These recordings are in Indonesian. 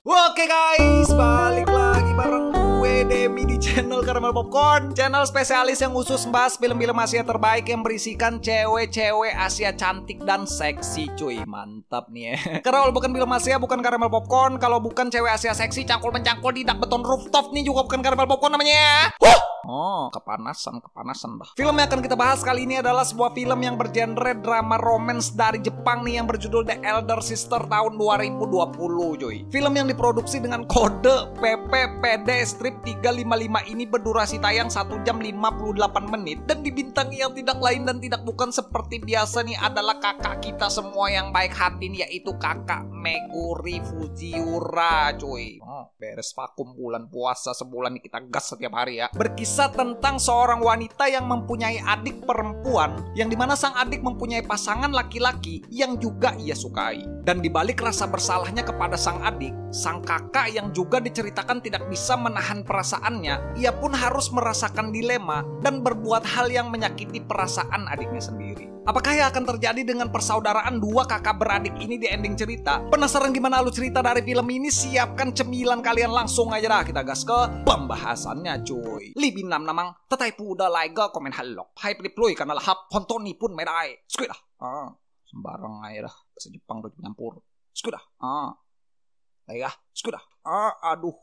Oke guys, balik lagi bareng gue Demi di channel Caramel Popcorn, channel spesialis yang khusus membahas film-film Asia terbaik yang berisikan cewek-cewek Asia cantik dan seksi cuy. Mantap nih ya. Karena kalau bukan film Asia bukan Caramel Popcorn, kalau bukan cewek Asia seksi cangkul-mencangkul di dak beton rooftop nih juga bukan Caramel Popcorn namanya. Oh, kepanasan dah. Film yang akan kita bahas kali ini adalah sebuah film yang bergenre drama romance dari Jepang nih yang berjudul The Elder Sister tahun 2020 cuy. Film yang diproduksi dengan kode PPPD strip 355 ini berdurasi tayang 1 jam 58 menit dan dibintangi yang tidak lain dan tidak bukan seperti biasa nih adalah kakak kita semua yang baik hati nih, yaitu kakak Meguri Fujiura cuy. Beres vakum bulan puasa sebulan nih kita gas setiap hari ya. Berkisah tentang seorang wanita yang mempunyai adik perempuan, yang dimana sang adik mempunyai pasangan laki-laki yang juga ia sukai. Dan dibalik rasa bersalahnya kepada sang adik, sang kakak yang juga diceritakan tidak bisa menahan perasaannya, ia pun harus merasakan dilema dan berbuat hal yang menyakiti perasaan adiknya sendiri. Apakah yang akan terjadi dengan persaudaraan dua kakak beradik ini di ending cerita? Penasaran gimana alur cerita dari film ini? Siapkan cemilan kalian, langsung aja dah kita gas ke pembahasannya cuy. Libin nam namang tetai puda laiga komen halok. Hai pelipluy karena lahap hontoni pun medai. Skuy dah. Sembarang aja dah. Bahasa Jepang udah nyampur. Skuy dah. Laiga. Skuy dah. Aduh.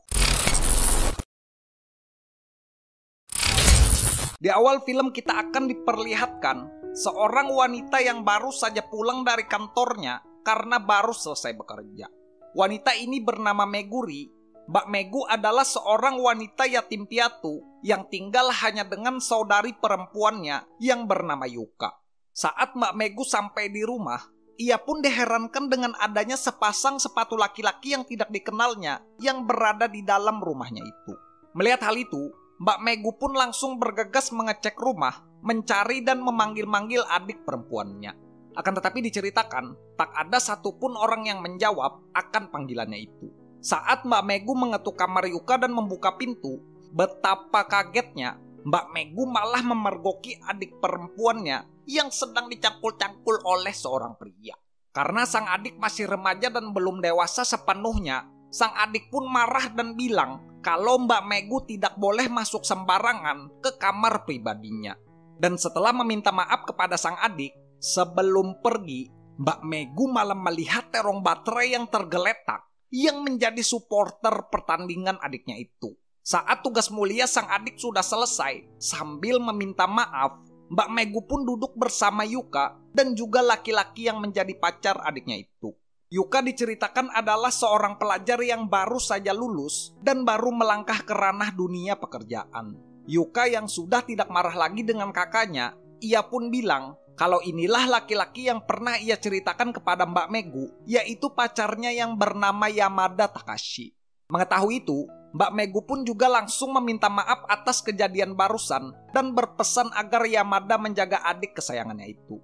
Di awal film kita akan diperlihatkan seorang wanita yang baru saja pulang dari kantornya karena baru selesai bekerja. Wanita ini bernama Meguri. Mbak Megu adalah seorang wanita yatim piatu yang tinggal hanya dengan saudari perempuannya yang bernama Yuka. Saat Mbak Megu sampai di rumah, ia pun diherankan dengan adanya sepasang sepatu laki-laki yang tidak dikenalnya yang berada di dalam rumahnya itu. Melihat hal itu, Mbak Megu pun langsung bergegas mengecek rumah, mencari dan memanggil-manggil adik perempuannya. Akan tetapi diceritakan, tak ada satupun orang yang menjawab akan panggilannya itu. Saat Mbak Megu mengetuk kamar Yuka dan membuka pintu, betapa kagetnya Mbak Megu malah memergoki adik perempuannya yang sedang dicangkul-cangkul oleh seorang pria. Karena sang adik masih remaja dan belum dewasa sepenuhnya, sang adik pun marah dan bilang kalau Mbak Megu tidak boleh masuk sembarangan ke kamar pribadinya. Dan setelah meminta maaf kepada sang adik, sebelum pergi, Mbak Megu malah melihat terong baterai yang tergeletak yang menjadi supporter pertandingan adiknya itu. Saat tugas mulia sang adik sudah selesai, sambil meminta maaf, Mbak Megu pun duduk bersama Yuka dan juga laki-laki yang menjadi pacar adiknya itu. Yuka diceritakan adalah seorang pelajar yang baru saja lulus dan baru melangkah ke ranah dunia pekerjaan. Yuka yang sudah tidak marah lagi dengan kakaknya, ia pun bilang kalau inilah laki-laki yang pernah ia ceritakan kepada Mbak Megu, yaitu pacarnya yang bernama Yamada Takashi. Mengetahui itu, Mbak Megu pun juga langsung meminta maaf atas kejadian barusan dan berpesan agar Yamada menjaga adik kesayangannya itu.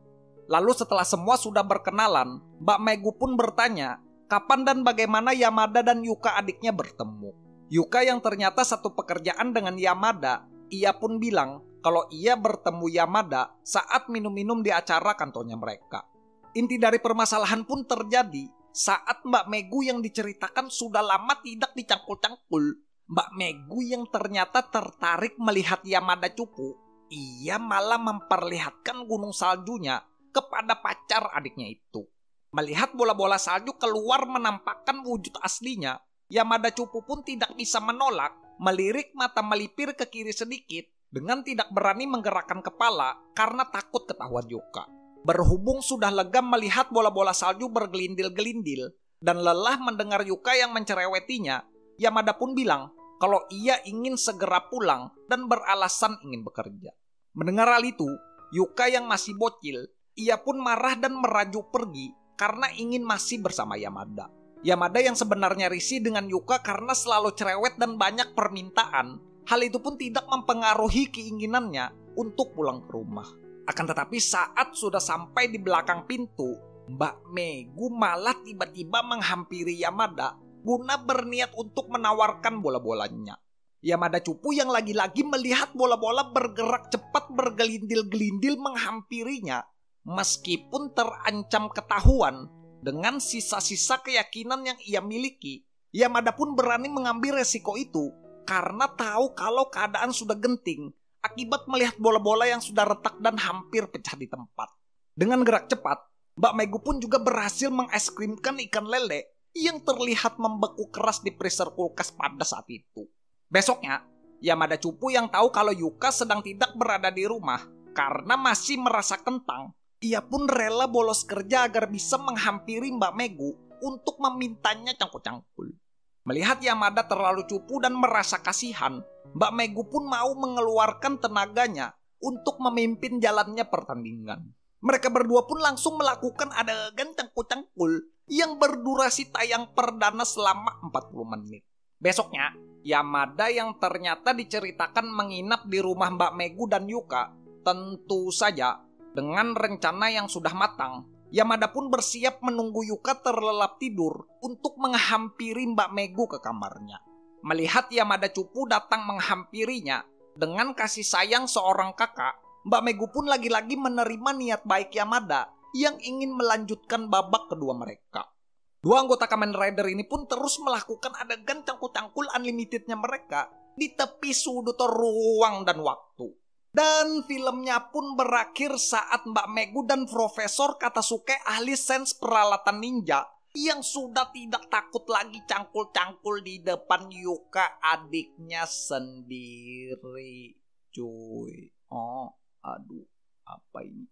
Lalu setelah semua sudah berkenalan, Mbak Megu pun bertanya kapan dan bagaimana Yamada dan Yuka adiknya bertemu. Yuka yang ternyata satu pekerjaan dengan Yamada, ia pun bilang kalau ia bertemu Yamada saat minum-minum di acara kantornya mereka. Inti dari permasalahan pun terjadi saat Mbak Megu yang diceritakan sudah lama tidak dicangkul-cangkul. Mbak Megu yang ternyata tertarik melihat Yamada cupu, ia malah memperlihatkan gunung saljunya kepada pacar adiknya itu. Melihat bola-bola salju keluar menampakkan wujud aslinya, Yamada cupu pun tidak bisa menolak, melirik mata melipir ke kiri sedikit dengan tidak berani menggerakkan kepala karena takut ketahuan Yuka. Berhubung sudah lega melihat bola-bola salju bergelindil-gelindil dan lelah mendengar Yuka yang mencerewetinya, Yamada pun bilang kalau ia ingin segera pulang dan beralasan ingin bekerja. Mendengar hal itu, Yuka yang masih bocil, ia pun marah dan merajuk pergi karena ingin masih bersama Yamada. Yamada yang sebenarnya risih dengan Yuka karena selalu cerewet dan banyak permintaan, hal itu pun tidak mempengaruhi keinginannya untuk pulang ke rumah. Akan tetapi saat sudah sampai di belakang pintu, Mbak Megu malah tiba-tiba menghampiri Yamada guna berniat untuk menawarkan bola-bolanya. Yamada cupu yang lagi-lagi melihat bola-bola bergerak cepat bergelindil-gelindil menghampirinya, meskipun terancam ketahuan dengan sisa-sisa keyakinan yang ia miliki, Yamada pun berani mengambil resiko itu karena tahu kalau keadaan sudah genting akibat melihat bola-bola yang sudah retak dan hampir pecah di tempat. Dengan gerak cepat, Mbak Megu pun juga berhasil mengeskrimkan ikan lele yang terlihat membeku keras di freezer kulkas pada saat itu. Besoknya, Yamada cupu yang tahu kalau Yuka sedang tidak berada di rumah karena masih merasa kentang. Ia pun rela bolos kerja agar bisa menghampiri Mbak Megu untuk memintanya cangkul-cangkul. Melihat Yamada terlalu cupu dan merasa kasihan, Mbak Megu pun mau mengeluarkan tenaganya untuk memimpin jalannya pertandingan. Mereka berdua pun langsung melakukan adegan cangkul-cangkul yang berdurasi tayang perdana selama 40 menit. Besoknya, Yamada yang ternyata diceritakan menginap di rumah Mbak Megu dan Yuka, tentu saja dengan rencana yang sudah matang. Yamada pun bersiap menunggu Yuka terlelap tidur untuk menghampiri Mbak Megu ke kamarnya. Melihat Yamada cupu datang menghampirinya dengan kasih sayang seorang kakak, Mbak Megu pun lagi-lagi menerima niat baik Yamada yang ingin melanjutkan babak kedua mereka. Dua anggota Kamen Rider ini pun terus melakukan adegan cangkul-cangkul unlimitednya mereka di tepi sudut ruang dan waktu. Dan filmnya pun berakhir saat Mbak Megu dan Profesor Katasuke ahli sains peralatan ninja yang sudah tidak takut lagi cangkul-cangkul di depan Yuka adiknya sendiri. Cuy. Aduh, apa ini?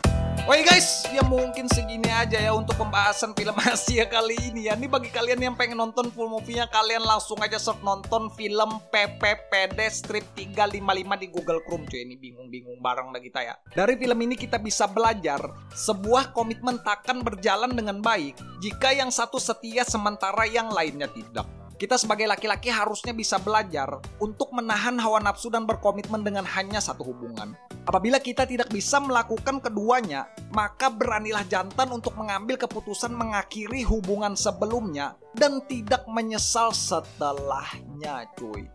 Oke guys, ya mungkin segini aja ya untuk pembahasan film Asia kali ini ya. Ini bagi kalian yang pengen nonton full movie-nya, kalian langsung aja search nonton film PPPD Strip 355 di Google Chrome cuy. Ini bingung-bingung bareng dah kita ya. Dari film ini kita bisa belajar sebuah komitmen takkan berjalan dengan baik jika yang satu setia sementara yang lainnya tidak. Kita sebagai laki-laki harusnya bisa belajar untuk menahan hawa nafsu dan berkomitmen dengan hanya satu hubungan. Apabila kita tidak bisa melakukan keduanya, maka beranilah jantan untuk mengambil keputusan mengakhiri hubungan sebelumnya dan tidak menyesal setelahnya, cuy.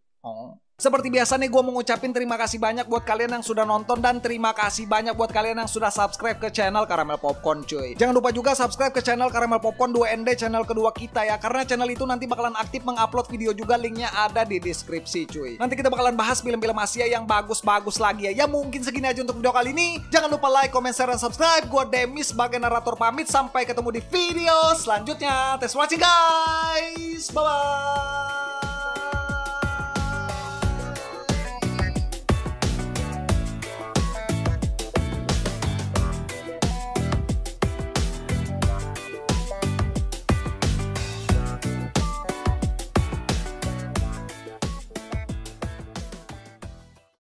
Seperti biasa nih, gue mau ngucapin terima kasih banyak buat kalian yang sudah nonton dan terima kasih banyak buat kalian yang sudah subscribe ke channel Caramel Popcorn cuy. Jangan lupa juga subscribe ke channel Caramel Popcorn 2ND, channel kedua kita ya, karena channel itu nanti bakalan aktif mengupload video juga, linknya ada di deskripsi cuy. Nanti kita bakalan bahas film-film Asia yang bagus-bagus lagi ya. Ya mungkin segini aja untuk video kali ini. Jangan lupa like, comment, share, dan subscribe. Gue Demis sebagai narator pamit, sampai ketemu di video selanjutnya. Thanks for watching guys, bye-bye.